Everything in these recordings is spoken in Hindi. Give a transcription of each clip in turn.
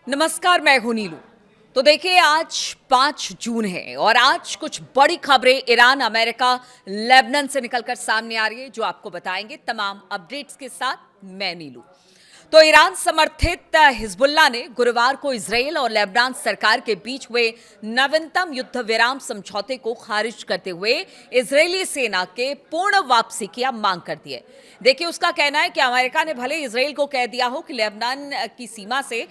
नमस्कार, मैं हूं नीलू। तो देखिए, आज 5 जून है और आज कुछ बड़ी खबरें ईरान, अमेरिका, लेबनान से निकलकर सामने आ रही है, जो आपको बताएंगे तमाम अपडेट्स के साथ। मैं नीलू। तो ईरान समर्थित हिजबुल्लाह ने गुरुवार को इजराइल और लेबनान सरकार के बीच हुए नवीनतम युद्ध विराम समझौते को खारिज करते हुए इजरायली सेना के पूर्ण वापसी की अब मांग कर दी है। देखिए, उसका कहना है कि अमेरिका ने भले इजराइल को कह दिया हो कि लेबनान की सीमा से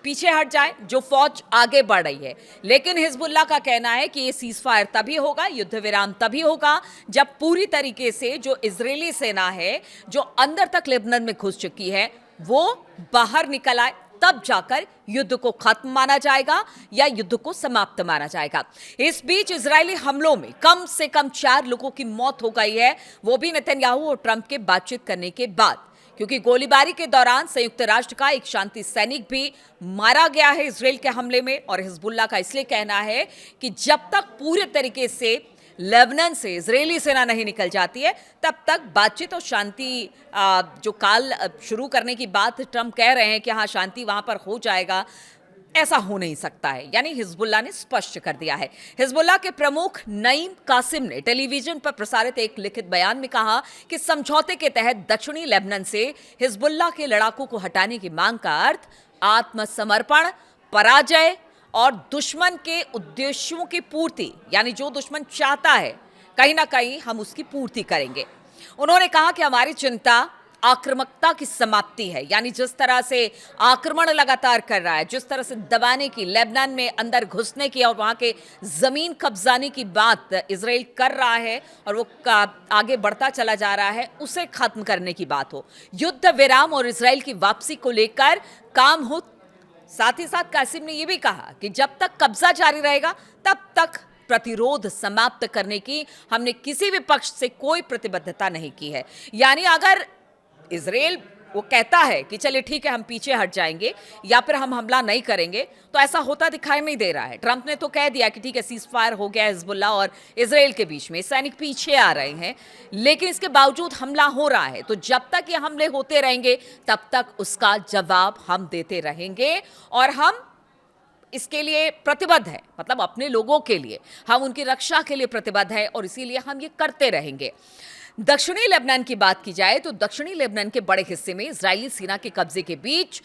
पीछे हट जाए, जो फौज आगे बढ़ रही है, लेकिन हिजबुल्लाह का कहना है कि ये सीज फायर तभी होगा, युद्ध विराम तभी होगा, जब पूरी तरीके से जो इजरायली सेना है, जो अंदर तक लेबनान में घुस चुकी है, वो बाहर निकल आए। तब जाकर युद्ध को खत्म माना जाएगा या युद्ध को समाप्त माना जाएगा। इस बीच इजरायली हमलों में कम से कम 4 लोगों की मौत हो गई है, वो भी नेतन्याहू और ट्रंप के बातचीत करने के बाद, क्योंकि गोलीबारी के दौरान संयुक्त राष्ट्र का एक शांति सैनिक भी मारा गया है इजराइल के हमले में। और हिजबुल्लाह का इसलिए कहना है कि जब तक पूरे तरीके से लेबनान से इजरायली सेना नहीं निकल जाती है, तब तक बातचीत और शांति जो काल शुरू करने की बात ट्रंप कह रहे हैं कि हाँ, शांति वहां पर हो जाएगा, ऐसा हो नहीं सकता है। यानी हिजबुल्लाह ने स्पष्ट कर दिया है। हिजबुल्लाह के प्रमुख नईम कासिम ने टेलीविजन पर प्रसारित एक लिखित बयान में कहा कि समझौते के तहत दक्षिणी लेबनान से हिजबुल्लाह के लड़ाकों को हटाने की मांग का अर्थ आत्मसमर्पण, पराजय और दुश्मन के उद्देश्यों की पूर्ति, यानी जो दुश्मन चाहता है कहीं ना कहीं हम उसकी पूर्ति करेंगे। उन्होंने कहा कि हमारी चिंता आक्रामकता की समाप्ति है, यानी जिस तरह से आक्रमण लगातार कर रहा है, जिस तरह से दबाने की, लेबनान में अंदर घुसने की और वहां के जमीन कब्जाने की बात इजराइल कर रहा है और वो आगे बढ़ता चला जा रहा है, उसे खत्म करने की बात हो, युद्ध विराम और इजराइल की वापसी को लेकर काम हो। साथ ही साथ कासिम ने यह भी कहा कि जब तक कब्जा जारी रहेगा, तब तक प्रतिरोध समाप्त करने की हमने किसी भी पक्ष से कोई प्रतिबद्धता नहीं की है। यानी अगर इजराइल वो कहता है कि चलिए ठीक है, हम पीछे हट जाएंगे या फिर हम हमला नहीं करेंगे, तो ऐसा होता दिखाई नहीं दे रहा है। ट्रंप ने तो कह दिया कि ठीक है, सीज फायर हो गया हिजबुल्लाह और इजराइल के बीच में, सैनिक पीछे आ रहे हैं, लेकिन इसके बावजूद हमला हो रहा है। तो जब तक ये हमले होते रहेंगे, तब तक उसका जवाब हम देते रहेंगे और हम इसके लिए प्रतिबद्ध है, मतलब अपने लोगों के लिए, हम उनकी रक्षा के लिए प्रतिबद्ध है और इसीलिए हम ये करते रहेंगे। दक्षिणी लेबनान की बात की जाए तो दक्षिणी लेबनान के बड़े हिस्से में इजरायली सेना के कब्जे के बीच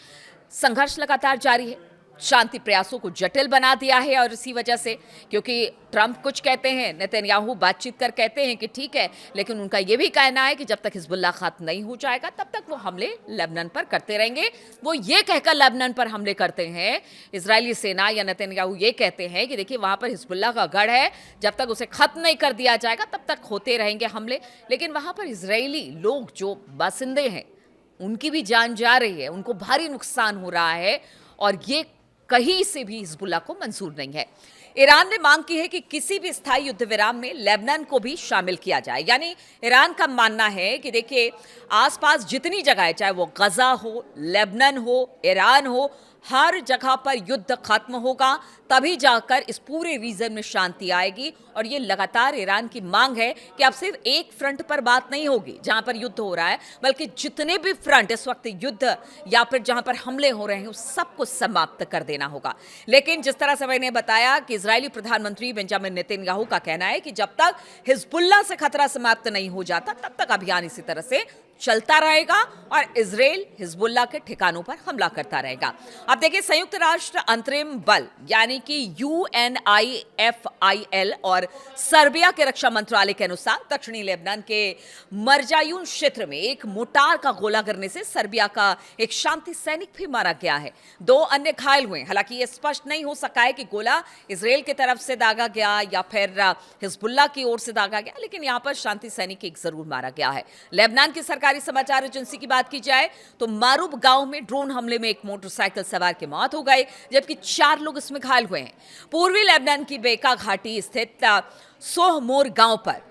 संघर्ष लगातार जारी है। शांति प्रयासों को जटिल बना दिया है और इसी वजह से, क्योंकि ट्रंप कुछ कहते हैं, नेतन्याहू बातचीत कर कहते हैं कि ठीक है, लेकिन उनका यह भी कहना है कि जब तक हिजबुल्लाह खत्म नहीं हो जाएगा, तब तक वो हमले लेबनान पर करते रहेंगे। वो ये कहकर लेबनान पर हमले करते हैं, इजरायली सेना या नेतन्याहू ये कहते हैं कि देखिए, वहां पर हिजबुल्लाह का गढ़ है, जब तक उसे खत्म नहीं कर दिया जाएगा, तब तक होते रहेंगे हमले। लेकिन वहां पर इजरायली लोग, जो बासिंदे हैं, उनकी भी जान जा रही है, उनको भारी नुकसान हो रहा है और ये कहीं से भी हिजबुल्लाह को मंजूर नहीं है। ईरान ने मांग की है कि किसी भी स्थायी युद्ध विराम में लेबनान को भी शामिल किया जाए। यानी ईरान का मानना है कि देखिए, आसपास जितनी जगह है, चाहे वो गजा हो, लेबनान हो, ईरान हो, हर जगह पर युद्ध खत्म होगा, तभी जाकर इस पूरे रीजन में शांति आएगी। और ये लगातार ईरान की मांग है कि अब सिर्फ एक फ्रंट पर बात नहीं होगी जहां पर युद्ध हो रहा है, बल्कि जितने भी फ्रंट इस वक्त युद्ध या फिर जहां पर हमले हो रहे हैं, उस सबको समाप्त कर देना होगा। लेकिन जिस तरह से मैंने बताया कि इजरायली प्रधानमंत्री बेंजामिन नेतन्याहू का कहना है कि जब तक हिजबुल्लाह से खतरा समाप्त नहीं हो जाता, तब तक अभियान इसी तरह से चलता रहेगा और इजराइल हिजबुल्लाह के ठिकानों पर हमला करता रहेगा। अब देखिए, संयुक्त राष्ट्र अंतरिम बल यानी कि UNIFIL और सर्बिया के रक्षा मंत्रालय के अनुसार दक्षिणी लेबनान के मरजायून क्षेत्र में एक मोटार का गोला गिरने से सर्बिया का एक शांति सैनिक भी मारा गया है। 2 अन्य घायल हुए। हालांकि यह स्पष्ट नहीं हो सका है कि गोला इजराइल की तरफ से दागा गया या फिर हिजबुल्लाह की ओर से दागा गया, लेकिन यहां पर शांति सैनिक एक जरूर मारा गया है। लेबनान की सरकारी समाचार एजेंसी की बात की जाए तो मारूब गांव में ड्रोन हमले में एक मोटरसाइकिल सवार की मौत हो गई, जबकि 4 लोग इसमें घायल हुए हैं। पूर्वी लेबनान की बेका घाटी स्थित सोहमोर गांव पर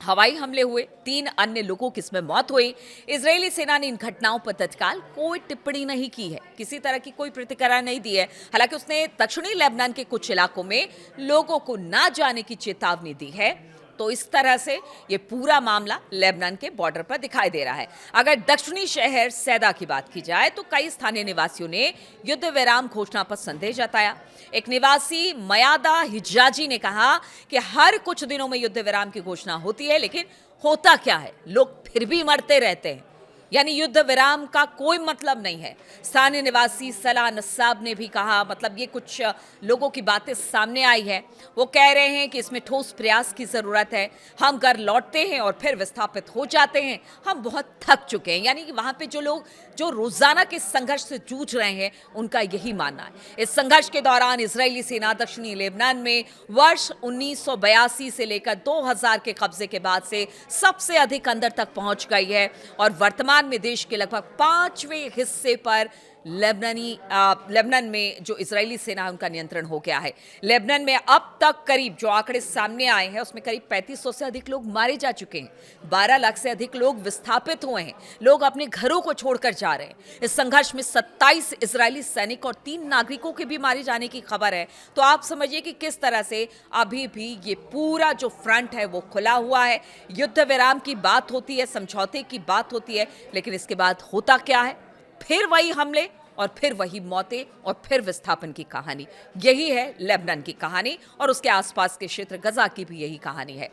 हवाई हमले हुए, 3 अन्य लोगों की इसमें मौत हुई। इजरायली सेना ने इन घटनाओं पर तत्काल कोई टिप्पणी नहीं की है, किसी तरह की कोई प्रतिक्रिया नहीं दी है। हालांकि उसने दक्षिणी लेबनान के कुछ इलाकों में लोगों को ना जाने की चेतावनी दी है। तो इस तरह से ये पूरा मामला लेबनान के बॉर्डर पर दिखाई दे रहा है। अगर दक्षिणी शहर सैदा की बात की जाए तो कई स्थानीय निवासियों ने युद्ध विराम घोषणा पर संदेह जताया। एक निवासी मयादा हिजाजी ने कहा कि हर कुछ दिनों में युद्ध विराम की घोषणा होती है, लेकिन होता क्या है, लोग फिर भी मरते रहते हैं, यानी युद्ध विराम का कोई मतलब नहीं है। स्थानीय निवासी सलाह नस्साब ने भी कहा, मतलब ये कुछ लोगों की बातें सामने आई है। वो कह रहे हैं कि इसमें ठोस प्रयास की ज़रूरत है। हम घर लौटते हैं और फिर विस्थापित हो जाते हैं। हम बहुत थक चुके हैं। यानी कि वहाँ पे जो लोग जो रोज़ाना के संघर्ष से जूझ रहे हैं, उनका यही मानना है। इस संघर्ष के दौरान इजरायली सेना दक्षिणी लेबनान में वर्ष 1982 से लेकर 2000 के कब्जे के बाद से सबसे अधिक अंदर तक पहुंच गई है और वर्तमान में देश के लगभग 5वें हिस्से पर लेबनान में जो इजरायली सेना है उनका नियंत्रण हो गया है। लेबनान में अब तक करीब जो आंकड़े सामने आए हैं उसमें करीब 3500 से अधिक लोग मारे जा चुके हैं। 12 लाख से अधिक लोग विस्थापित हुए हैं। लोग अपने घरों को छोड़कर जा रहे हैं। इस संघर्ष में 27 इजरायली सैनिक और 3 नागरिकों के भी मारे जाने की खबर है। तो आप समझिए कि किस तरह से अभी भी ये पूरा जो फ्रंट है वो खुला हुआ है। युद्ध विराम की बात होती है, समझौते की बात होती है, लेकिन इसके बाद होता क्या है? फिर वही हमले और फिर वही मौतें और फिर विस्थापन की कहानी। यही है लेबनान की कहानी और उसके आसपास के क्षेत्र गजा की भी यही कहानी है।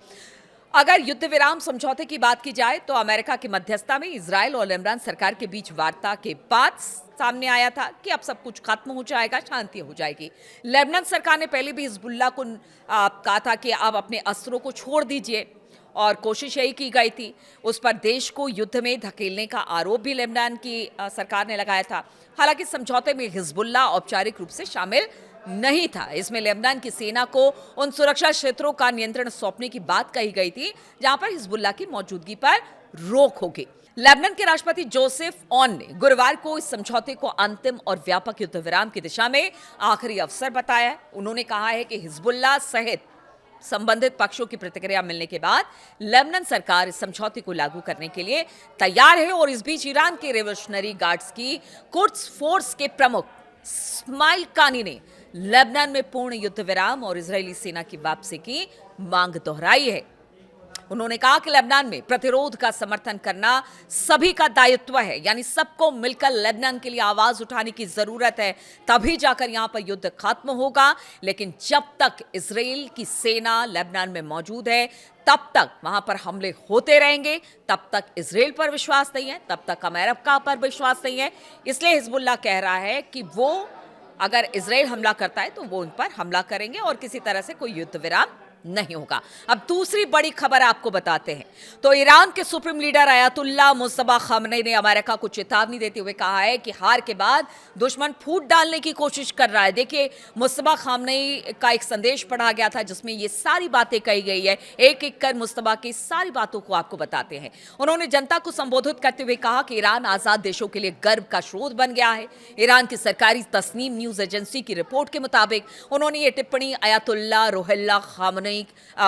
अगर युद्ध विराम समझौते की बात की जाए तो अमेरिका की मध्यस्थता में इजराइल और लेबनान सरकार के बीच वार्ता के बाद सामने आया था कि अब सब कुछ खत्म हो जाएगा, शांति हो जाएगी। लेबनान सरकार ने पहले भी हिजबुल्लाह को कहा था कि आप अपने अस्त्रों को छोड़ दीजिए और कोशिश यही की गई थी। उस पर देश को युद्ध में धकेलने का आरोप भी लेबनान की सरकार ने लगाया था। हालांकि समझौते में हिजबुल्लाह औपचारिक रूप से शामिल नहीं था। इसमें लेबनान की सेना को उन सुरक्षा क्षेत्रों का नियंत्रण सौंपने की बात कही गई थी जहां पर हिजबुल्लाह की मौजूदगी पर रोक होगी। लेबनान के राष्ट्रपति जोसेफ ऑन ने गुरुवार को इस समझौते को अंतिम और व्यापक युद्ध विराम की दिशा में आखिरी अवसर बताया। उन्होंने कहा है कि हिजबुल्लाह सहित संबंधित पक्षों की प्रतिक्रिया मिलने के बाद लेबनान सरकार इस समझौते को लागू करने के लिए तैयार है। और इस बीच ईरान के रेवोल्यूशनरी गार्ड्स की कुड्स फोर्स के प्रमुख इस्माइल कानी ने लेबनान में पूर्ण युद्ध विराम और इजरायली सेना की वापसी की मांग दोहराई है। उन्होंने कहा कि लेबनान में प्रतिरोध का समर्थन करना सभी का दायित्व है, यानी सबको मिलकर लेबनान के लिए आवाज उठाने की जरूरत है, तभी जाकर यहां पर युद्ध खत्म होगा। लेकिन जब तक इजराइल की सेना लेबनान में मौजूद है तब तक वहां पर हमले होते रहेंगे, तब तक इजराइल पर विश्वास नहीं है, तब तक अमेरिका पर विश्वास नहीं है। इसलिए हिजबुल्लाह कह रहा है कि वो अगर इजराइल हमला करता है तो वो उन पर हमला करेंगे और किसी तरह से कोई युद्ध विराम नहीं होगा। अब दूसरी बड़ी खबर आपको बताते हैं। तो ईरान के supreme leader Ayatollah Mojtaba Khamenei ने अमेरिका को चेतावनी देते हुए कहा है कि हार के बाद दुश्मन फूट डालने की कोशिश कर रहा है। देखिए, मुज्तबा खामनेई का एक संदेश पढ़ा गया था जिसमें ये सारी बातें कही गई है। एक एक कर मुज्तबा की सारी बातों को आपको बताते हैं। उन्होंने जनता को संबोधित करते हुए कहा कि ईरान आजाद देशों के लिए गर्व का स्रोत बन गया है। ईरान की सरकारी तस्नीम न्यूज एजेंसी की रिपोर्ट के मुताबिक उन्होंने ये टिप्पणी अयातुल्लाह रूहुल्लाह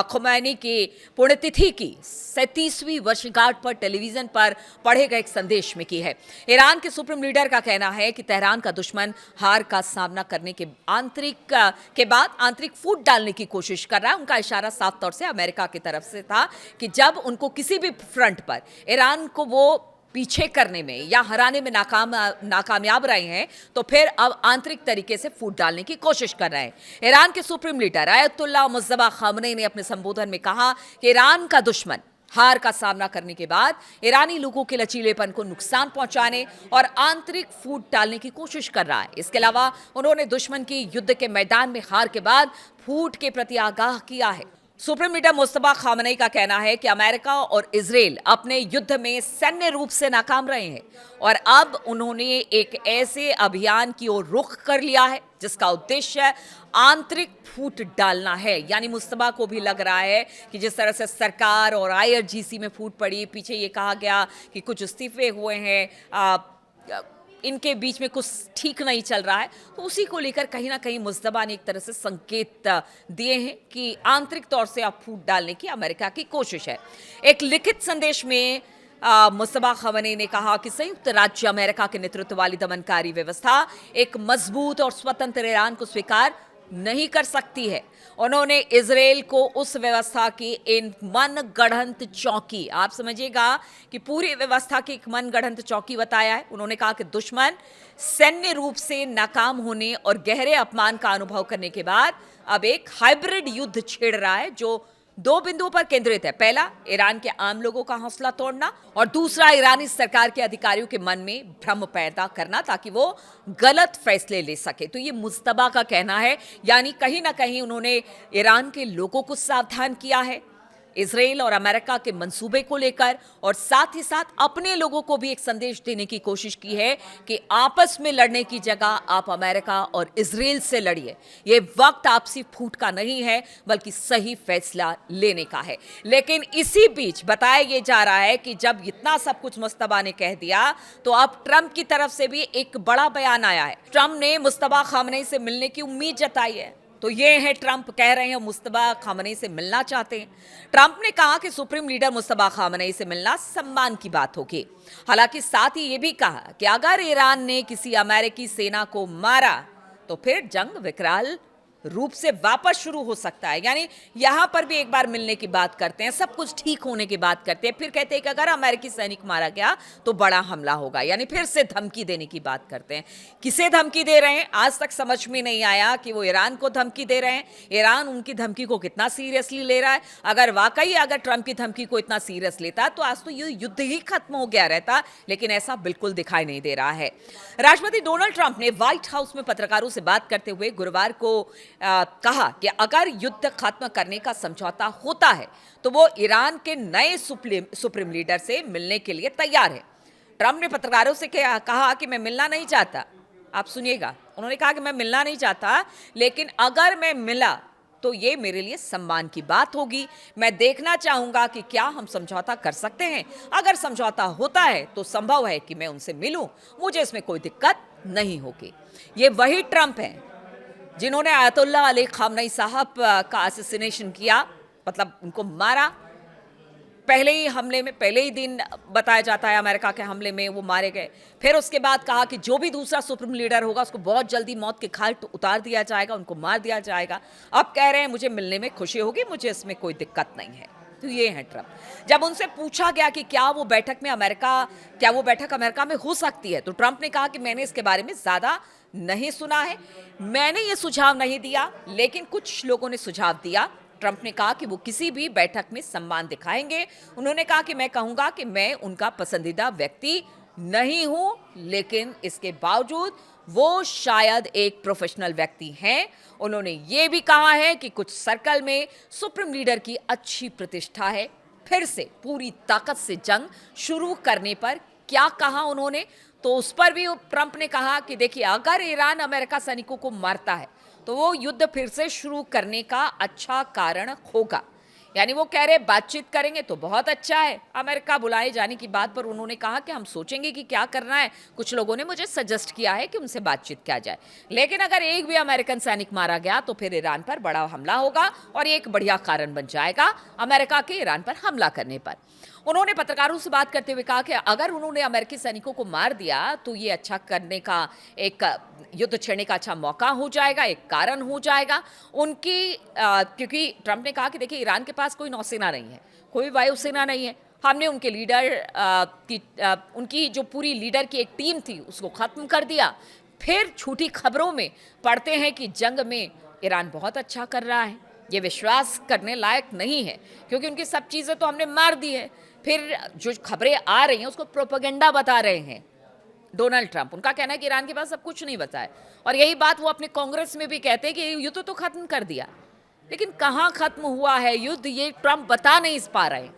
खुमैनी की पुण्यतिथि की 37वीं वर्षगांठ पर टेलीविजन पर पढ़े गए एक संदेश में की है। ईरान के सुप्रीम लीडर का कहना है कि तेहरान का दुश्मन हार का सामना करने के बाद आंतरिक फूट डालने की कोशिश कर रहा है। उनका इशारा साफ तौर से अमेरिका की तरफ से था कि जब उनको किसी भी फ्रंट पर ईरान को वो पीछे करने में या हराने में नाकामयाब रहे हैं तो फिर अब आंतरिक तरीके से फूट डालने की कोशिश कर रहे हैं। ईरान के supreme leader Ayatollah Mojtaba Khamenei ने अपने संबोधन में कहा कि ईरान का दुश्मन हार का सामना करने के बाद ईरानी लोगों के लचीलेपन को नुकसान पहुंचाने और आंतरिक फूट डालने की कोशिश कर रहा है। इसके अलावा उन्होंने दुश्मन की युद्ध के मैदान में हार के बाद फूट के प्रति आगाह किया है। सुप्रीम लीडर मुज्तबा खामनेई का कहना है कि अमेरिका और इजराइल अपने युद्ध में सैन्य रूप से नाकाम रहे हैं और अब उन्होंने एक ऐसे अभियान की ओर रुख कर लिया है जिसका उद्देश्य आंतरिक फूट डालना है। यानी मुज्तबा को भी लग रहा है कि जिस तरह से सरकार और आईआरजीसी में फूट पड़ी, पीछे ये कहा गया कि कुछ इस्तीफे हुए हैं, इनके बीच में कुछ ठीक नहीं चल रहा है, तो उसी को लेकर कहीं ना कहीं मुज्तबा ने एक तरह से संकेत दिए हैं कि आंतरिक तौर से अब फूट डालने की अमेरिका की कोशिश है। एक लिखित संदेश में मुज्तबा खामनेई ने कहा कि संयुक्त राज्य अमेरिका के नेतृत्व वाली दमनकारी व्यवस्था एक मजबूत और स्वतंत्र ईरान को स्वीकार नहीं कर सकती है। उन्होंने इजराइल को उस व्यवस्था की इन मनगढ़ंत चौकी, आप समझिएगा कि पूरी व्यवस्था की एक मनगढ़ंत चौकी बताया है। उन्होंने कहा कि दुश्मन सैन्य रूप से नाकाम होने और गहरे अपमान का अनुभव करने के बाद अब एक हाइब्रिड युद्ध छेड़ रहा है जो दो बिंदुओं पर केंद्रित है। पहला, ईरान के आम लोगों का हौसला तोड़ना, और दूसरा, ईरानी सरकार के अधिकारियों के मन में भ्रम पैदा करना ताकि वो गलत फैसले ले सके। तो ये मुस्तबा का कहना है, यानी कहीं ना कहीं उन्होंने ईरान के लोगों को सावधान किया है इजराइल और अमेरिका के मंसूबे को लेकर, और साथ ही साथ अपने लोगों को भी एक संदेश देने की कोशिश की है कि आपस में लड़ने की जगह आप अमेरिका और इजराइल से लड़िए। ये वक्त आपसी फूट का नहीं है बल्कि सही फैसला लेने का है। लेकिन इसी बीच बताया ये जा रहा है कि जब इतना सब कुछ मुस्तबा ने कह दिया तो अब ट्रंप की तरफ से भी एक बड़ा बयान आया है। ट्रंप ने मुस्तबा खामनेई से मिलने की उम्मीद जताई है। तो ये है, ट्रंप कह रहे हैं मुस्तबा खामनेई से मिलना चाहते हैं। ट्रंप ने कहा कि सुप्रीम लीडर मुस्तबा खामनेई से मिलना सम्मान की बात होगी। हालांकि साथ ही ये भी कहा कि अगर ईरान ने किसी अमेरिकी सेना को मारा तो फिर जंग विकराल रूप से वापस शुरू हो सकता है। यानी यहां पर भी एक बार मिलने की बात करते हैं, सब कुछ ठीक होने की बात करते हैं, फिर कहते हैं कि अगर अमेरिकी सैनिक मारा गया तो बड़ा हमला होगा, यानी फिर से धमकी देने की बात करते हैं। किसे धमकी दे रहे हैं आज तक समझ में नहीं आया कि वो ईरान को धमकी दे रहे हैं। ईरान उनकी धमकी को कितना सीरियसली ले रहा है? अगर वाकई अगर ट्रंप की धमकी को इतना सीरियस लेता तो आज तो ये युद्ध ही खत्म हो गया रहता, लेकिन ऐसा बिल्कुल दिखाई नहीं दे रहा है। राष्ट्रपति डोनाल्ड ट्रंप ने व्हाइट हाउस में पत्रकारों से बात करते हुए गुरुवार को कहा कि अगर युद्ध खत्म करने का समझौता होता है तो वो ईरान के नए सुप्रीम लीडर से मिलने के लिए तैयार है। ट्रंप ने पत्रकारों से कहा कि मैं मिलना नहीं चाहता। आप सुनिएगा, उन्होंने कहा कि मैं मिलना नहीं चाहता, लेकिन अगर मैं मिला तो ये मेरे लिए सम्मान की बात होगी। मैं देखना चाहूंगा कि क्या हम समझौता कर सकते हैं। अगर समझौता होता है तो संभव है कि मैं उनसे मिलूं, मुझे इसमें कोई दिक्कत नहीं होगी। ये वही ट्रंप हैं जिन्होंने आयतुल्ला अली खामनेई साहब का असैसिनेशन किया, मतलब उनको मारा। पहले ही हमले में, पहले ही दिन बताया जाता है अमेरिका के हमले में वो मारे गए। फिर उसके बाद कहा कि जो भी दूसरा सुप्रीम लीडर होगा उसको बहुत जल्दी मौत के घाट उतार दिया जाएगा, उनको मार दिया जाएगा। अब कह रहे हैं मुझे मिलने में खुशी होगी, मुझे इसमें कोई दिक्कत नहीं है। तो ये है ट्रंप। जब उनसे पूछा गया कि क्या वो बैठक अमेरिका में हो सकती है, तो ट्रंप ने कहा कि मैंने इसके बारे में ज्यादा नहीं सुना है, मैंने ये सुझाव नहीं दिया, लेकिन कुछ लोगों ने सुझाव दिया। ट्रंप ने कहा कि वो किसी भी बैठक में सम्मान दिखाएंगे। उन्होंने कहा कि मैं कहूंगा कि मैं उनका पसंदीदा व्यक्ति नहीं हूं, लेकिन इसके बावजूद वो शायद एक प्रोफेशनल व्यक्ति हैं। उन्होंने ये भी कहा है कि कुछ सर्कल में सुप्रीम लीडर की अच्छी प्रतिष्ठा है। फिर से पूरी ताकत से जंग शुरू करने पर क्या कहा उन्होंने, तो उस पर भी ट्रंप ने कहा कि देखिए, अगर ईरान अमेरिका सैनिकों को मारता है तो वो युद्ध फिर से शुरू करने का अच्छा कारण होगा। यानी वो कह रहे बातचीत करेंगे तो बहुत अच्छा है। अमेरिका बुलाए जाने की बात पर उन्होंने कहा कि हम सोचेंगे कि क्या करना है। कुछ लोगों ने मुझे सजेस्ट किया है कि उनसे बातचीत किया जाए, लेकिन अगर एक भी अमेरिकन सैनिक मारा गया तो फिर ईरान पर बड़ा हमला होगा और ये एक बढ़िया कारण बन जाएगा अमेरिका के ईरान पर हमला करने पर। उन्होंने पत्रकारों से बात करते हुए कहा कि अगर उन्होंने अमेरिकी सैनिकों को मार दिया तो ये अच्छा करने का, एक युद्ध छेड़ने का अच्छा मौका हो जाएगा, एक कारण हो जाएगा उनकी। क्योंकि ट्रंप ने कहा कि देखिए, ईरान के पास कोई नौसेना नहीं है, कोई वायुसेना नहीं है। हमने उनके लीडर उनकी जो पूरी लीडर की एक टीम थी उसको खत्म कर दिया। फिर झूठी खबरों में पढ़ते हैं कि जंग में ईरान बहुत अच्छा कर रहा है। ये विश्वास करने लायक नहीं है, क्योंकि उनकी सब चीज़ें तो हमने मार दी है। फिर जो खबरें आ रही हैं उसको प्रोपेगेंडा बता रहे हैं डोनाल्ड ट्रंप। उनका कहना है कि ईरान के पास सब कुछ नहीं बचा है, और यही बात वो अपने कांग्रेस में भी कहते हैं कि युद्ध तो खत्म कर दिया, लेकिन कहाँ खत्म हुआ है युद्ध, ये ट्रंप बता नहीं पा रहे हैं।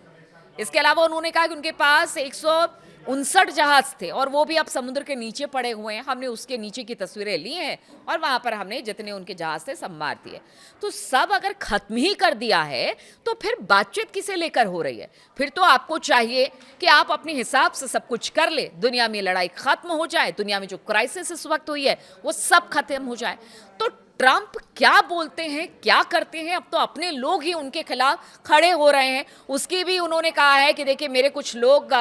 इसके अलावा उन्होंने कहा कि उनके पास 159 जहाज थे और वो भी अब समुद्र के नीचे पड़े हुए हैं। हमने उसके नीचे की तस्वीरें ली हैं और वहां पर हमने जितने उनके जहाज थे सब मार दिए। तो सब अगर खत्म ही कर दिया है तो फिर बातचीत किसे लेकर हो रही है? फिर तो आपको चाहिए कि आप अपने हिसाब से सब कुछ कर ले, दुनिया में लड़ाई खत्म हो जाए, दुनिया में जो क्राइसिस इस वक्त हुई है वो सब खत्म हो जाए। तो ट्रंप क्या बोलते हैं, क्या करते हैं, अब तो अपने लोग ही उनके खिलाफ खड़े हो रहे हैं। उसकी भी उन्होंने कहा है कि देखिए, मेरे कुछ लोग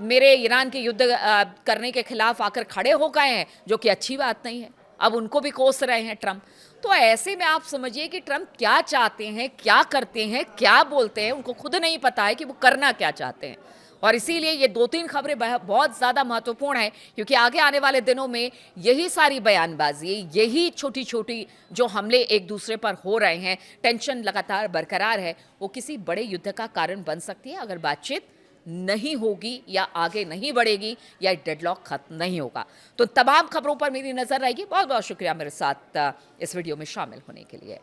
मेरे ईरान के युद्ध करने के खिलाफ आकर खड़े हो गए हैं, जो कि अच्छी बात नहीं है। अब उनको भी कोस रहे हैं ट्रंप। तो ऐसे में आप समझिए कि ट्रंप क्या चाहते हैं, क्या करते हैं, क्या बोलते हैं, उनको खुद नहीं पता है कि वो करना क्या चाहते हैं। और इसीलिए ये 2-3 खबरें बहुत ज़्यादा महत्वपूर्ण हैं, क्योंकि आगे आने वाले दिनों में यही सारी बयानबाजी, यही छोटी-छोटी जो हमले एक दूसरे पर हो रहे हैं, टेंशन लगातार बरकरार है, वो किसी बड़े युद्ध का कारण बन सकती है अगर बातचीत नहीं होगी या आगे नहीं बढ़ेगी या डेडलॉक खत्म नहीं होगा। तो तमाम खबरों पर मेरी नज़र रहेगी। बहुत-बहुत शुक्रिया मेरे साथ इस वीडियो में शामिल होने के लिए।